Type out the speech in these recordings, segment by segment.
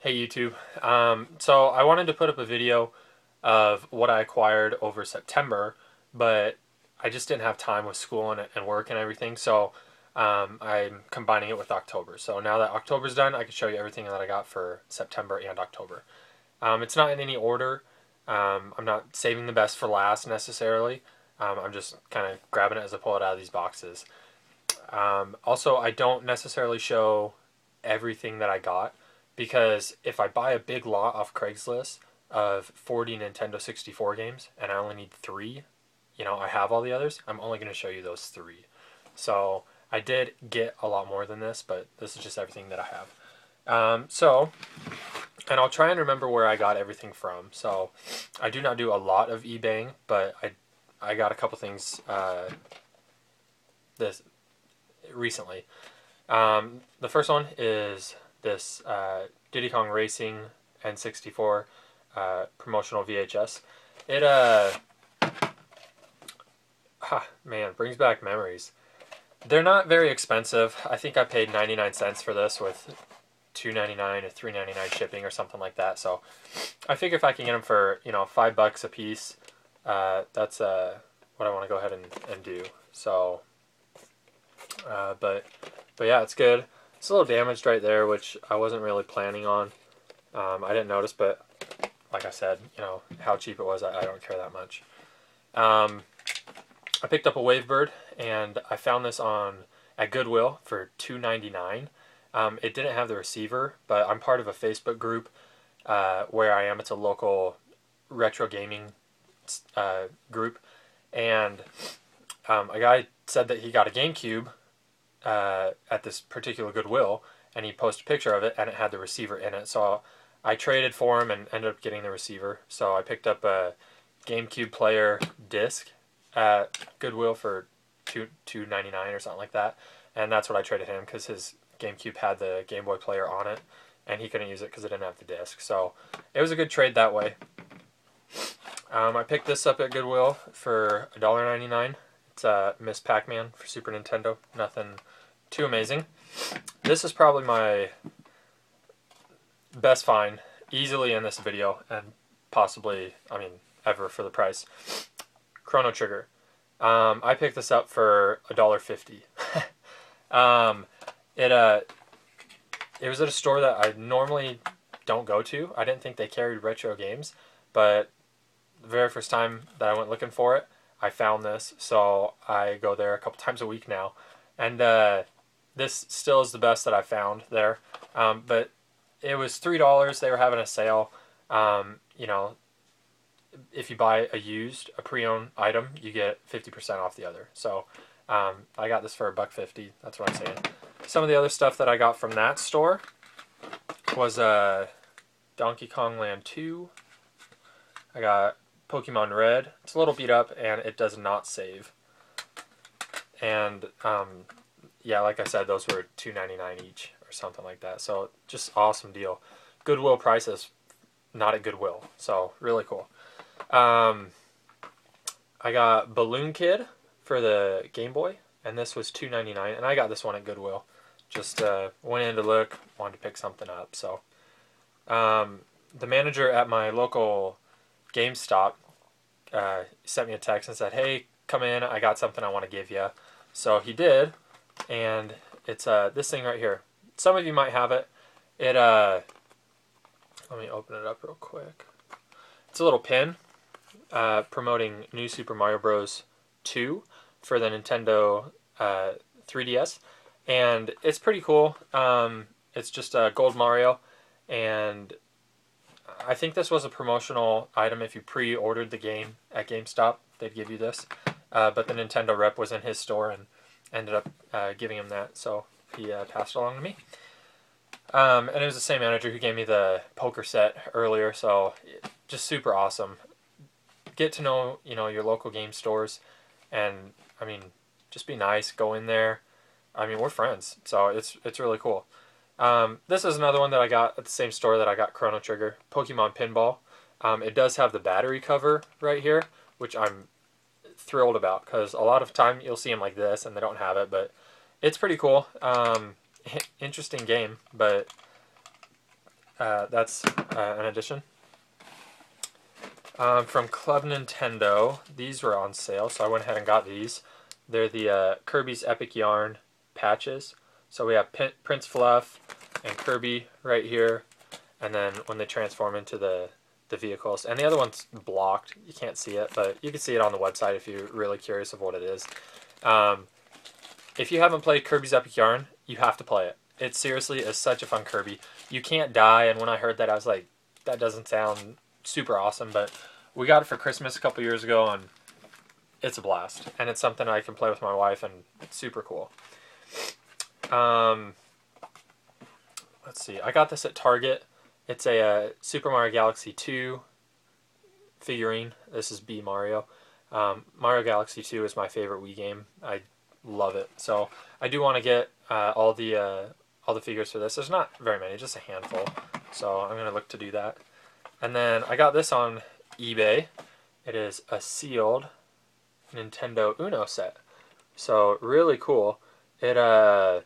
Hey YouTube. So I wanted to put up a video of what I acquired over September, but I just didn't have time with school and work and everything. So I'm combining it with October. So now that October's done, I can show you everything that I got for September and October. It's not in any order. I'm not saving the best for last necessarily. I'm just kind of grabbing it as I pull it out of these boxes. Also, I don't necessarily show everything that I got because if I buy a big lot off Craigslist of 40 Nintendo 64 games and I only need three, I have all the others, I'm only going to show you those three. So I did get a lot more than this, but this is just everything that I have. And I'll try and remember where I got everything from. So I do not do a lot of eBaying, but I got a couple things this recently. The first one is this Diddy Kong Racing N64 promotional VHS. It man, brings back memories. They're not very expensive. I think I paid 99 cents for this with $2.99 or $3.99 shipping or something like that. So I figure if I can get them for $5 a piece, that's what I want to go ahead and do. So but yeah, it's good. It's a little damaged right there, which I wasn't really planning on. I didn't notice, but like I said, how cheap it was, I don't care that much. I picked up a Wavebird, and I found this at Goodwill for $2.99. It didn't have the receiver, but I'm part of a Facebook group where I am. It's a local retro gaming group, and a guy said that he got a GameCube at this particular Goodwill, and he posted a picture of it, and it had the receiver in it. So I traded for him and ended up getting the receiver. So I picked up a GameCube player disc at Goodwill for $2.99 or something like that, and that's what I traded him because his GameCube had the Game Boy player on it, and he couldn't use it because it didn't have the disc. So it was a good trade that way. I picked this up at Goodwill for $1.99. It's Miss Pacman for Super Nintendo. Nothing too amazing. This is probably my best find, easily in this video, and possibly, ever for the price. Chrono Trigger. I picked this up for $1.50. It was at a store that I normally don't go to. I didn't think they carried retro games, but the very first time that I went looking for it, I found this, so I go there a couple times a week now, and this still is the best that I found there. But it was $3. They were having a sale. If you buy a pre-owned item, you get 50% off the other. So I got this for $1.50. That's what I'm saying. Some of the other stuff that I got from that store was Donkey Kong Land 2. I got Pokemon Red. It's a little beat up, and it does not save. And yeah, like I said, those were $2.99 each or something like that. So just awesome deal. Goodwill prices, not at Goodwill. So really cool. I got Balloon Kid for the Game Boy, and this was $2.99, and I got this one at Goodwill. Just went in to look, wanted to pick something up. So the manager at my local GameStop sent me a text and said, "Hey, come in, I got something I want to give you." So he did, and it's this thing right here. Some of you might have it. Let me open it up real quick. It's a little pin promoting New Super Mario Bros. 2 for the Nintendo 3DS, and it's pretty cool. It's just a gold Mario, and I think this was a promotional item. If you pre-ordered the game at GameStop, they'd give you this. But the Nintendo rep was in his store and ended up giving him that, so he passed it along to me. And it was the same manager who gave me the poker set earlier, so just super awesome. Get to know, your local game stores, and, just be nice, go in there. We're friends, so it's really cool. This is another one that I got at the same store that I got Chrono Trigger, Pokemon Pinball. It does have the battery cover right here, which I'm thrilled about, because a lot of time you'll see them like this and they don't have it, but it's pretty cool. Interesting game, but that's an addition. From Club Nintendo, these were on sale, so I went ahead and got these. They're the Kirby's Epic Yarn patches. So we have Prince Fluff and Kirby right here, and then when they transform into the vehicles. And the other one's blocked. You can't see it, but you can see it on the website if you're really curious of what it is. If you haven't played Kirby's Epic Yarn, you have to play it. It seriously is such a fun Kirby. You can't die, and when I heard that, I was like, that doesn't sound super awesome, but we got it for Christmas a couple years ago, and it's a blast. And it's something I can play with my wife, and it's super cool. Let's see. I got this at Target. It's a Super Mario Galaxy 2 figurine. This is B Mario. Mario Galaxy 2 is my favorite Wii game. I love it. So I do want to get all the figures for this. There's not very many, just a handful. So I'm gonna look to do that. And then I got this on eBay. It is a sealed Nintendo Uno set. So really cool. It I'll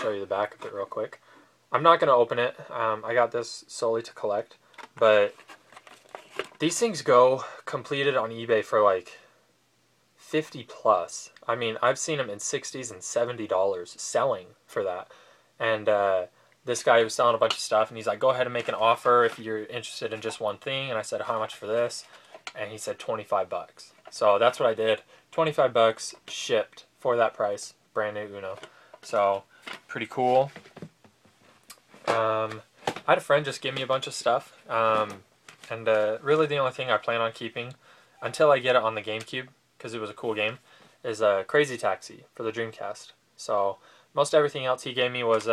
show you the back of it real quick. I'm not going to open it. I got this solely to collect, but these things go completed on eBay for like 50 plus. I mean, I've seen them in 60s and $70 selling for that. And this guy was selling a bunch of stuff, and he's like, go ahead and make an offer if you're interested in just one thing. And I said, how much for this? And he said 25 bucks. So that's what I did. 25 bucks shipped for that price. Brand new Uno. So pretty cool. I had a friend just give me a bunch of stuff, and really the only thing I plan on keeping until I get it on the GameCube, because it was a cool game, is Crazy Taxi for the Dreamcast. So most everything else he gave me was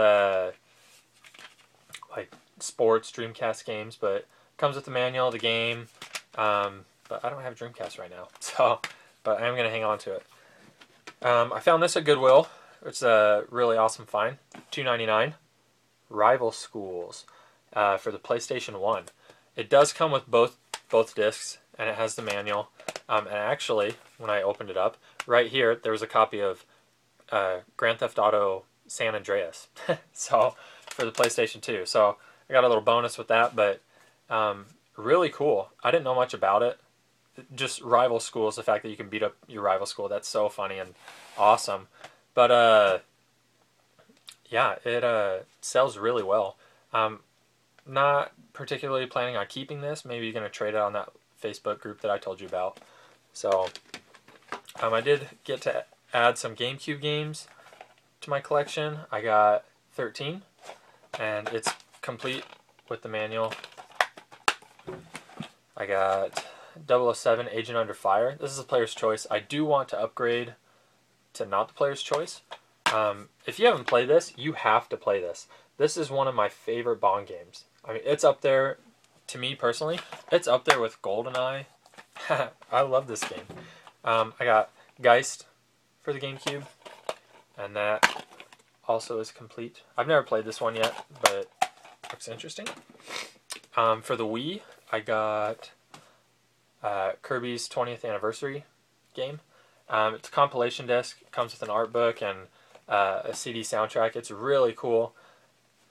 like sports Dreamcast games, but it comes with the manual, the game, but I don't have Dreamcast right now, so but I am going to hang on to it. I found this at Goodwill. It's a really awesome find, $2.99. Rival Schools for the PlayStation 1. It does come with both discs, and it has the manual. And actually, when I opened it up, right here, there was a copy of Grand Theft Auto San Andreas. So, for the PlayStation 2. So, I got a little bonus with that, but really cool. I didn't know much about it. Just Rival Schools, the fact that you can beat up your rival school, that's so funny and awesome. But, yeah, it sells really well. Not particularly planning on keeping this. Maybe you're going to trade it on that Facebook group that I told you about. So, I did get to add some GameCube games to my collection. I got 13, and it's complete with the manual. I got 007 Agent Under Fire. This is a player's choice. I do want to upgrade to not the player's choice. If you haven't played this, you have to play this. This is one of my favorite Bond games. I mean, it's up there, to me personally, it's up there with GoldenEye. I love this game. I got Geist for the GameCube, and that also is complete. I've never played this one yet, but it looks interesting. For the Wii, I got Kirby's 20th anniversary game. It's a compilation disc. It comes with an art book and a CD soundtrack. It's really cool.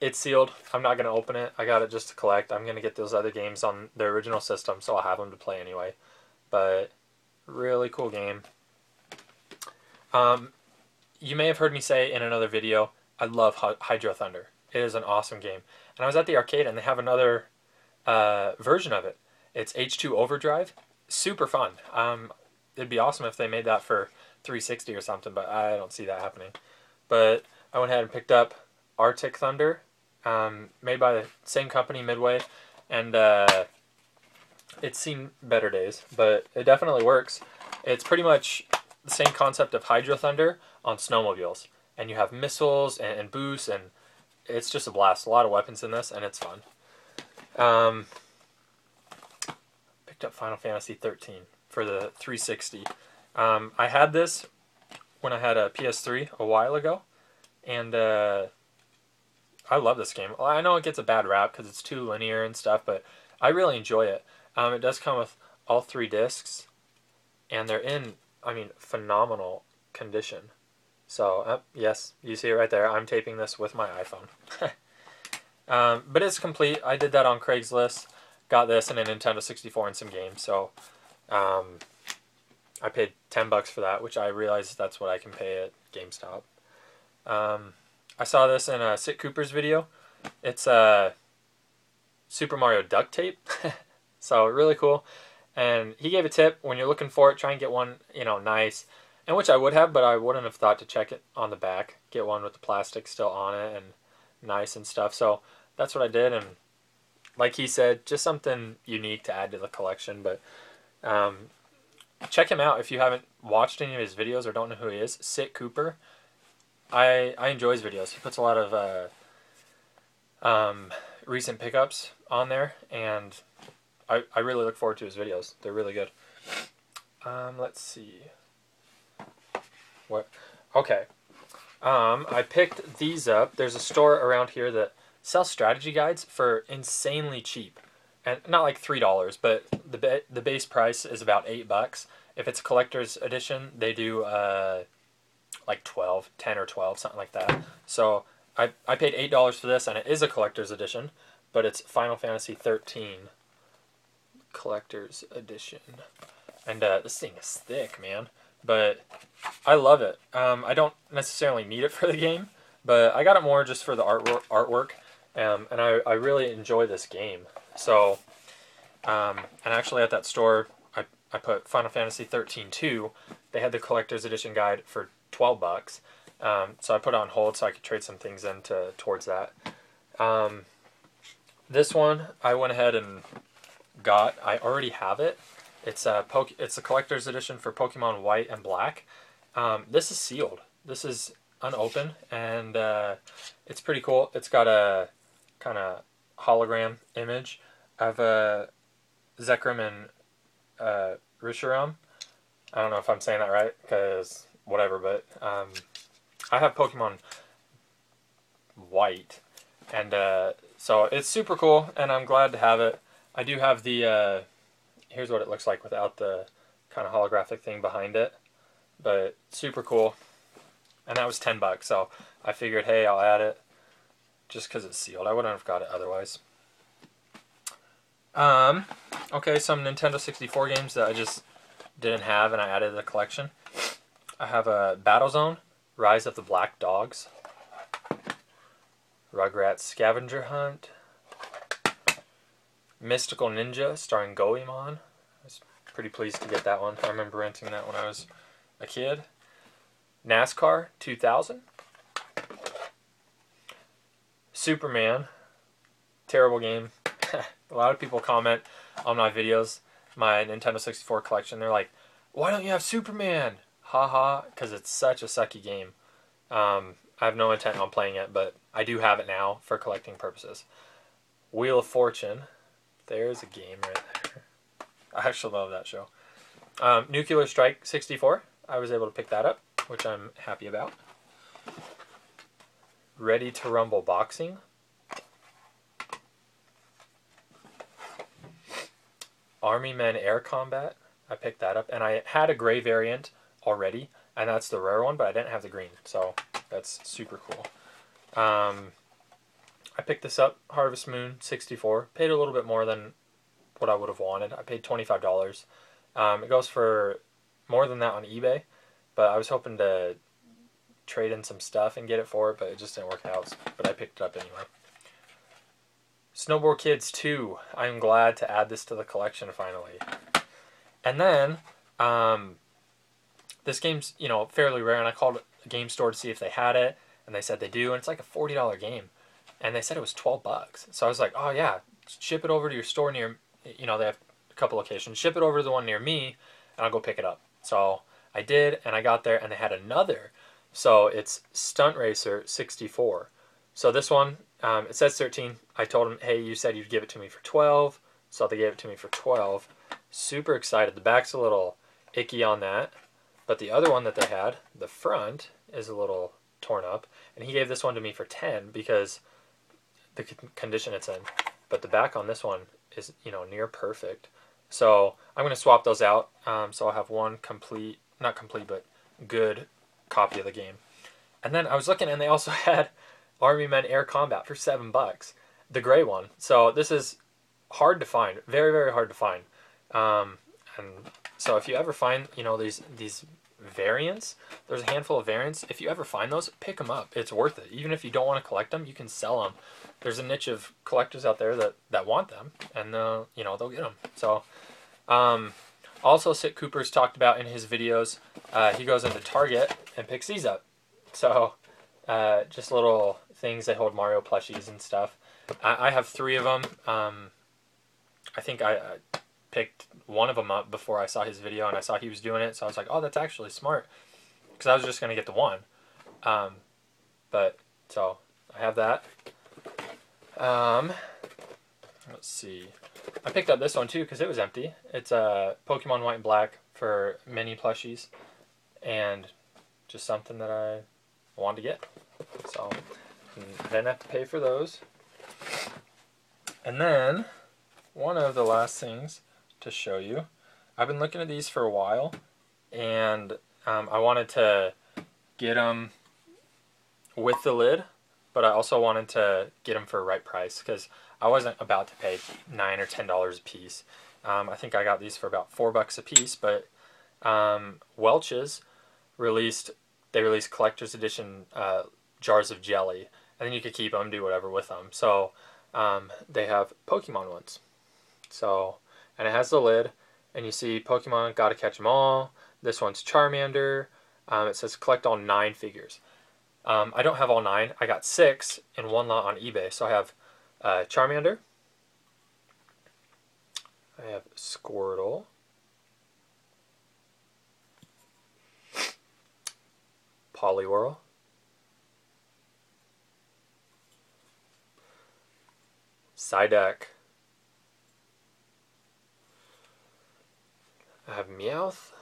It's sealed. I'm not going to open it. I got it just to collect. I'm going to get those other games on the original system, so I'll have them to play anyway. But really cool game. You may have heard me say in another video, I love Hydro Thunder. It is an awesome game. And I was at the arcade, and they have another version of it. It's H2 Overdrive. Super fun. It'd be awesome if they made that for 360 or something, but I don't see that happening. But I went ahead and picked up Arctic Thunder, made by the same company, Midway, and it's seen better days, but it definitely works. It's pretty much the same concept of Hydro Thunder on snowmobiles, and you have missiles and boosts, and it's just a blast. A lot of weapons in this, and it's fun. Picked up Final Fantasy 13 for the 360. I had this when I had a PS3 a while ago, and I love this game. I know it gets a bad rap because it's too linear and stuff, but I really enjoy it. It does come with all 3 discs, and they're in, I mean, phenomenal condition. So, yes, you see it right there. I'm taping this with my iPhone. But it's complete. I did that on Craigslist. Got this and a Nintendo 64 and some games. So I paid $10 for that, which I realized that's what I can pay at GameStop. I saw this in a Sit Cooper's video. It's a Super Mario duct tape. So really cool. And he gave a tip, when you're looking for it, try and get one, nice. And which I would have, but I wouldn't have thought to check it on the back. Get one with the plastic still on it and nice and stuff. So that's what I did. And like he said, just something unique to add to the collection. But check him out if you haven't watched any of his videos or don't know who he is. Sit Cooper. I enjoy his videos. He puts a lot of recent pickups on there, and I really look forward to his videos. They're really good. Let's see. What? Okay. I picked these up. There's a store around here that sells strategy guides for insanely cheap. And not like $3, but the base price is about $8. If it's a collector's edition, they do like 10 or 12, something like that. So I paid $8 for this, and it is a collector's edition, but it's Final Fantasy 13 collector's edition. And this thing is thick, man. But I love it. I don't necessarily need it for the game, but I got it more just for the artwork. And I really enjoy this game. So, and actually at that store, I put Final Fantasy 13-2. They had the collector's edition guide for $12. So I put it on hold so I could trade some things in towards that. This one I went ahead and got. I already have it. It's a collector's edition for Pokemon White and Black. This is sealed. This is unopened, and it's pretty cool. It's got a kind of hologram image of Zekrom and Reshiram. I don't know if I'm saying that right, because whatever, but I have Pokemon White, and so it's super cool, and I'm glad to have it. I do have the, here's what it looks like without the kind of holographic thing behind it, but super cool, and that was $10, so I figured, hey, I'll add it, just because it's sealed. I wouldn't have got it otherwise. Okay, some Nintendo 64 games that I just didn't have and I added to the collection. I have a Battlezone, Rise of the Black Dogs, Rugrats Scavenger Hunt, Mystical Ninja starring Goemon. I was pretty pleased to get that one. I remember renting that when I was a kid. NASCAR 2000. Superman. Terrible game. A lot of people comment on my videos, my Nintendo 64 collection. They're like, why don't you have Superman? Haha, because it's such a sucky game. I have no intent on playing it, but I do have it now for collecting purposes. Wheel of Fortune. There's a game right there. I actually love that show. Nuclear Strike 64. I was able to pick that up, which I'm happy about. Ready to Rumble Boxing. Army Men Air Combat. I picked that up, and I had a gray variant already, and that's the rare one, but I didn't have the green, so that's super cool. I picked this up, Harvest Moon 64. Paid a little bit more than what I would have wanted. I paid $25. It goes for more than that on eBay, but I was hoping to trade in some stuff and get it for it, but it just didn't work out, but I picked it up anyway. Snowboard Kids 2. I'm glad to add this to the collection finally. And then, this game's, fairly rare, and I called a game store to see if they had it, and they said they do, and it's like a $40 game. And they said it was $12. So I was like, oh yeah, ship it over to your store near, they have a couple locations. Ship it over to the one near me, and I'll go pick it up. So I did, and I got there, and they had another. So it's Stunt Racer 64. So this one, it says 13. I told them, hey, you said you'd give it to me for 12. So they gave it to me for 12. Super excited. The back's a little icky on that. But the other one that they had, the front, is a little torn up. And he gave this one to me for 10 because the condition it's in. But the back on this one is, near perfect. So I'm going to swap those out. So I'll have one complete, not complete, but good copy of the game. And then I was looking, and they also had Army Men Air Combat for $7. the gray one. So this is hard to find, very, very hard to find. And so if you ever find, you know, these variants, there's a handful of variants. If you ever find those, pick them up. It's worth it. Even if you don't want to collect them, you can sell them. There's a niche of collectors out there that want them, and you know, they'll get them. So also, Sit Cooper's talked about in his videos, he goes into Target and picks these up. So just little things. They hold Mario plushies and stuff. I have 3 of them. I think I picked one of them up before I saw his video, and I saw he was doing it, so I was like, oh, that's actually smart, because I was just going to get the one. But so I have that. Let's see. I picked up this one too because it was empty. It's a Pokemon White and Black for mini plushies, and just something that I wanted to get. So I didn't have to pay for those. And then one of the last things to show you, I've been looking at these for a while, and I wanted to get them with the lid, but I also wanted to get them for a right price because I wasn't about to pay $9 or $10 a piece. I think I got these for about $4 a piece, but Welch's released collector's edition jars of jelly, and then you could keep them, do whatever with them. So they have Pokemon ones. So, and it has the lid, and you see Pokemon, gotta catch them all. This one's Charmander. It says collect all 9 figures. I don't have all 9. I got 6 in one lot on eBay. So I have Charmander. I have Squirtle. Poliwhirl. Psyduck. I have Meowth.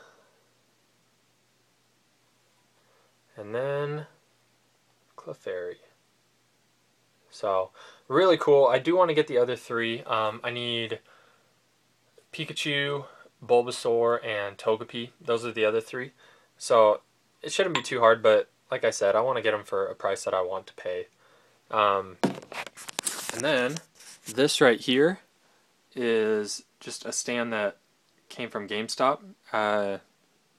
And then Clefairy. So, really cool. I do want to get the other 3. I need Pikachu, Bulbasaur, and Togepi. Those are the other 3. So, it shouldn't be too hard, but like I said, I want to get them for a price that I want to pay. And then, this right here is just a stand that came from GameStop.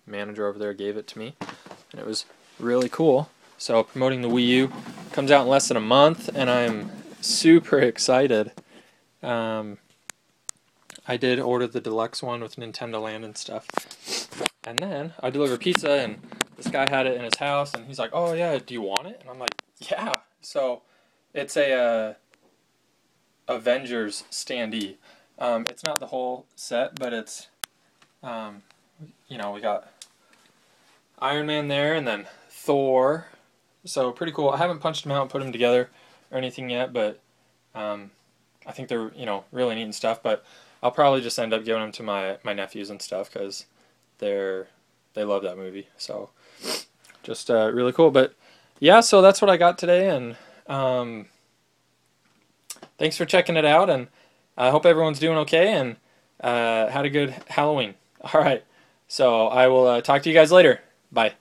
Manager over there gave it to me, and it was really cool. So promoting the Wii U, comes out in less than a month, and I'm super excited. I did order the deluxe one with Nintendo Land and stuff, and then I delivered pizza, and this guy had it in his house, and he's like, oh yeah, do you want it? And I'm like, yeah. So it's a Avengers standee. It's not the whole set, but it's you know, we got Iron Man there, and then Thor. So pretty cool. I haven't punched them out and put them together or anything yet, but I think they're, you know, really neat and stuff. But I'll probably just end up giving them to my nephews and stuff because they love that movie. So just really cool. But yeah, so that's what I got today, and thanks for checking it out, and I hope everyone's doing okay and had a good Halloween. All right, so I will talk to you guys later. Bye.